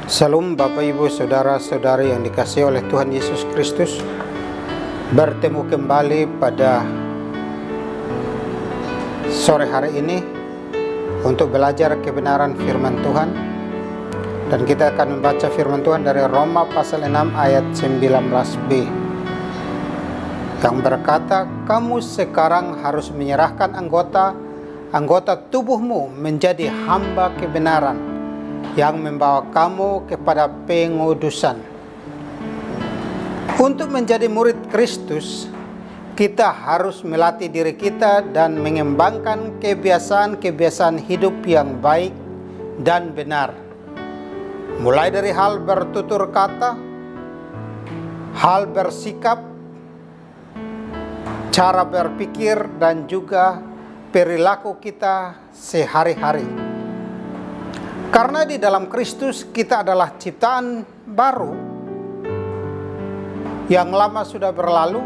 Salam Bapak Ibu Saudara-saudari yang dikasihi oleh Tuhan Yesus Kristus. Bertemu kembali pada sore hari ini untuk belajar kebenaran firman Tuhan. Dan kita akan membaca firman Tuhan dari Roma pasal 6 ayat 19b yang berkata, "Kamu sekarang harus menyerahkan anggota tubuhmu menjadi hamba kebenaran yang membawa kamu kepada pengudusan." Untuk menjadi murid Kristus, kita harus melatih diri kita dan mengembangkan kebiasaan-kebiasaan hidup yang baik dan benar. Mulai dari hal bertutur kata, hal bersikap, cara berpikir, dan juga perilaku kita sehari-hari. Karena di dalam Kristus kita adalah ciptaan baru, yang lama sudah berlalu,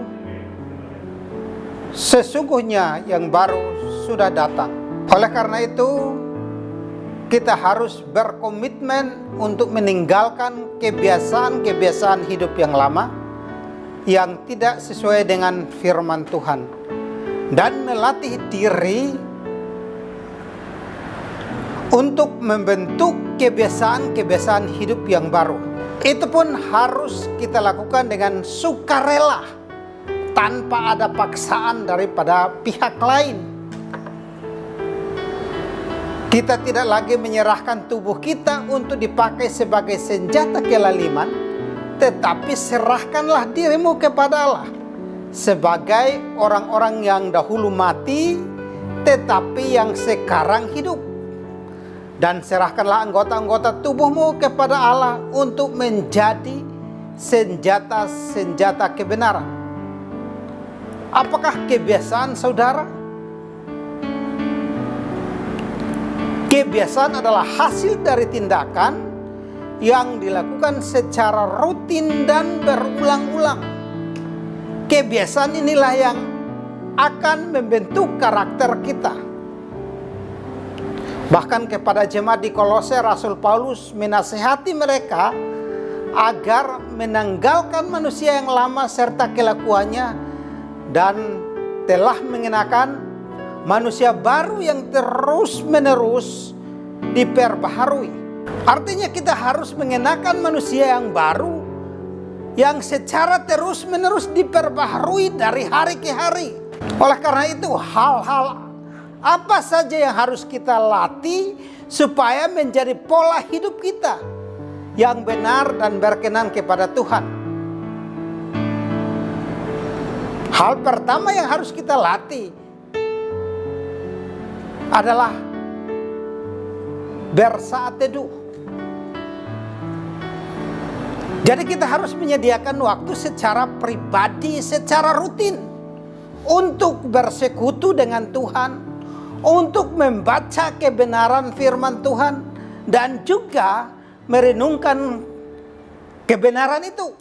sesungguhnya yang baru sudah datang. Oleh karena itu, kita harus berkomitmen untuk meninggalkan kebiasaan-kebiasaan hidup yang lama yang tidak sesuai dengan firman Tuhan dan melatih diri untuk membentuk kebiasaan-kebiasaan hidup yang baru. Itu pun harus kita lakukan dengan sukarela, tanpa ada paksaan daripada pihak lain. Kita tidak lagi menyerahkan tubuh kita untuk dipakai sebagai senjata kelaliman, tetapi serahkanlah dirimu kepada Allah sebagai orang-orang yang dahulu mati, tetapi yang sekarang hidup. Dan serahkanlah anggota-anggota tubuhmu kepada Allah untuk menjadi senjata-senjata kebenaran. Apakah kebiasaan saudara? Kebiasaan adalah hasil dari tindakan yang dilakukan secara rutin dan berulang-ulang. Kebiasaan inilah yang akan membentuk karakter kita. Bahkan kepada jemaat di Kolose, Rasul Paulus menasihati mereka agar menanggalkan manusia yang lama serta kelakuannya dan telah mengenakan manusia baru yang terus-menerus diperbaharui. Artinya kita harus mengenakan manusia yang baru yang secara terus-menerus diperbaharui dari hari ke hari. Oleh karena itu, hal-hal apa saja yang harus kita latih supaya menjadi pola hidup kita yang benar dan berkenan kepada Tuhan. Hal pertama yang harus kita latih adalah bersaat teduh. Jadi kita harus menyediakan waktu secara pribadi, secara rutin untuk bersekutu dengan Tuhan, untuk membaca kebenaran firman Tuhan, dan juga merenungkan kebenaran itu.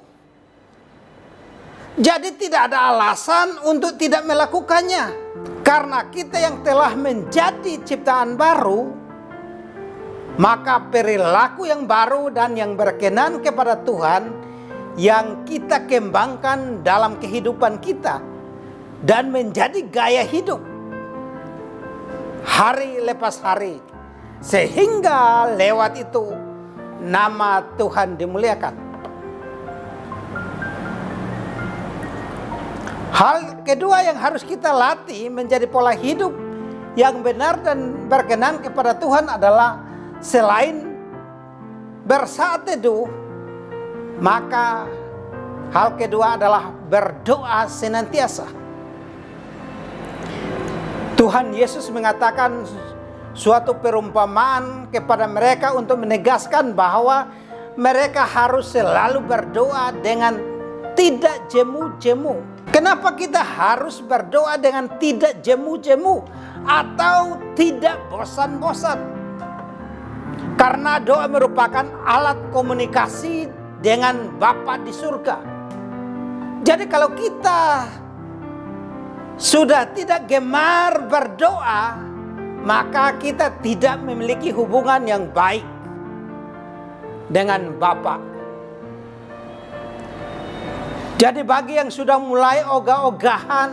Jadi tidak ada alasan untuk tidak melakukannya. Karena kita yang telah menjadi ciptaan baru, maka perilaku yang baru dan yang berkenan kepada Tuhan yang kita kembangkan dalam kehidupan kita dan menjadi gaya hidup hari lepas hari, sehingga lewat itu nama Tuhan dimuliakan. Hal kedua yang harus kita latih menjadi pola hidup yang benar dan berkenan kepada Tuhan adalah selain bersaat teduh, maka hal kedua adalah berdoa senantiasa. Tuhan Yesus mengatakan suatu perumpamaan kepada mereka untuk menegaskan bahwa mereka harus selalu berdoa dengan tidak jemu-jemu. Kenapa kita harus berdoa dengan tidak jemu-jemu atau tidak bosan-bosan? Karena doa merupakan alat komunikasi dengan Bapa di surga. Jadi kalau kita sudah tidak gemar berdoa, maka kita tidak memiliki hubungan yang baik dengan Bapa. Jadi bagi yang sudah mulai ogah-ogahan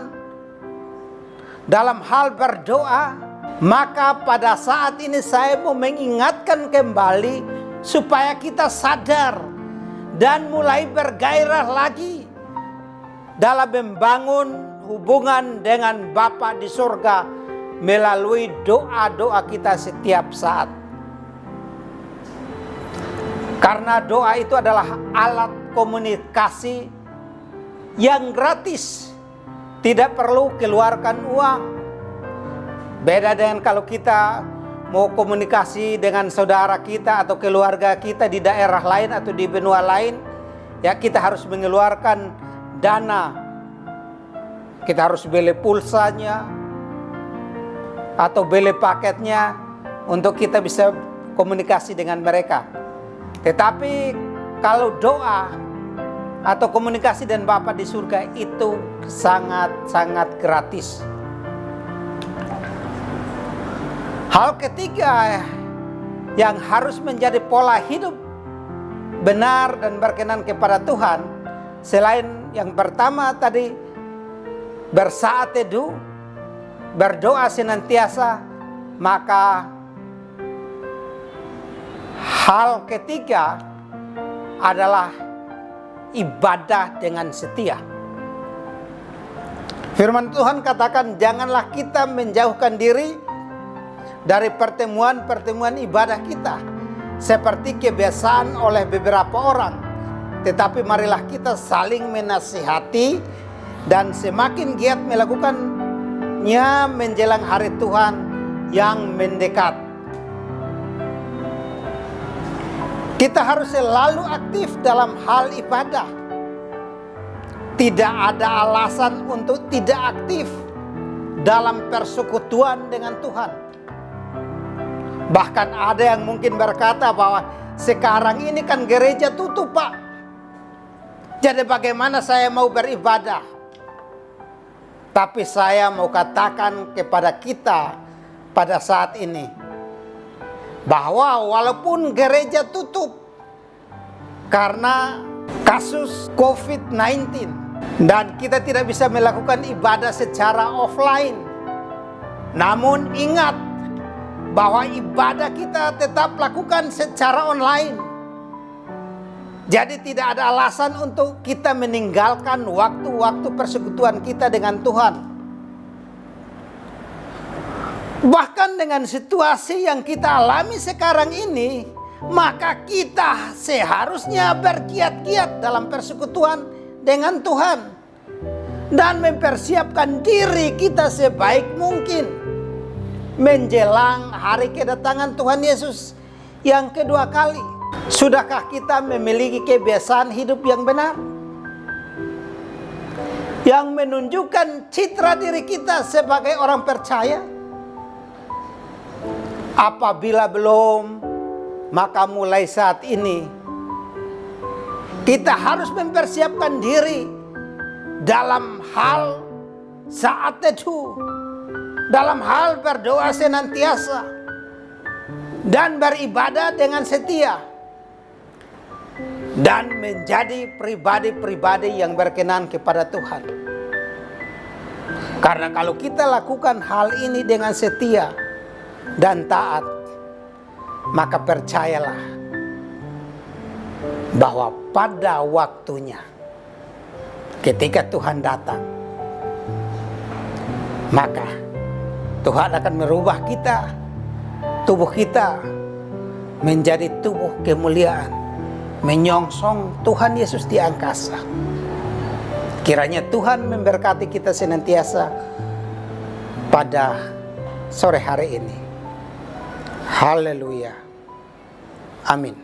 dalam hal berdoa, maka pada saat ini saya mau mengingatkan kembali supaya kita sadar dan mulai bergairah lagi dalam membangun hubungan dengan Bapa di surga melalui doa-doa kita setiap saat. Karena doa itu adalah alat komunikasi yang gratis, tidak perlu keluarkan uang. Beda dengan kalau kita mau komunikasi dengan saudara kita atau keluarga kita di daerah lain atau di benua lain, ya kita harus mengeluarkan dana. Kita harus beli pulsanya atau beli paketnya untuk kita bisa komunikasi dengan mereka. Tetapi kalau doa atau komunikasi dengan Bapa di surga itu sangat-sangat gratis. Hal ketiga yang harus menjadi pola hidup benar dan berkenan kepada Tuhan, selain yang pertama tadi bersaat teduh, berdoa senantiasa, maka hal ketiga adalah ibadah dengan setia. Firman Tuhan katakan, janganlah kita menjauhkan diri dari pertemuan-pertemuan ibadah kita seperti kebiasaan oleh beberapa orang, tetapi marilah kita saling menasihati dan semakin giat melakukannya menjelang hari Tuhan yang mendekat. Kita harus selalu aktif dalam hal ibadah. Tidak ada alasan untuk tidak aktif dalam persekutuan dengan Tuhan. Bahkan ada yang mungkin berkata bahwa sekarang ini kan gereja tutup, Pak. Jadi bagaimana saya mau beribadah? Tapi saya mau katakan kepada kita pada saat ini, bahwa walaupun gereja tutup karena kasus COVID-19 dan kita tidak bisa melakukan ibadah secara offline, namun ingat bahwa ibadah kita tetap lakukan secara online. Jadi tidak ada alasan untuk kita meninggalkan waktu-waktu persekutuan kita dengan Tuhan. Bahkan dengan situasi yang kita alami sekarang ini, maka kita seharusnya bergiat-giat dalam persekutuan dengan Tuhan dan mempersiapkan diri kita sebaik mungkin menjelang hari kedatangan Tuhan Yesus yang kedua kali. Sudahkah kita memiliki kebiasaan hidup yang benar, yang menunjukkan citra diri kita sebagai orang percaya? Apabila belum, maka mulai saat ini kita harus mempersiapkan diri dalam hal saat teduh, dalam hal berdoa senantiasa, dan beribadah dengan setia, dan menjadi pribadi-pribadi yang berkenan kepada Tuhan. Karena kalau kita lakukan hal ini dengan setia dan taat, maka percayalah bahwa pada waktunya ketika Tuhan datang, maka Tuhan akan merubah kita, tubuh kita menjadi tubuh kemuliaan, menyongsong Tuhan Yesus di angkasa. Kiranya Tuhan memberkati kita senantiasa pada sore hari ini. Haleluya. Amin.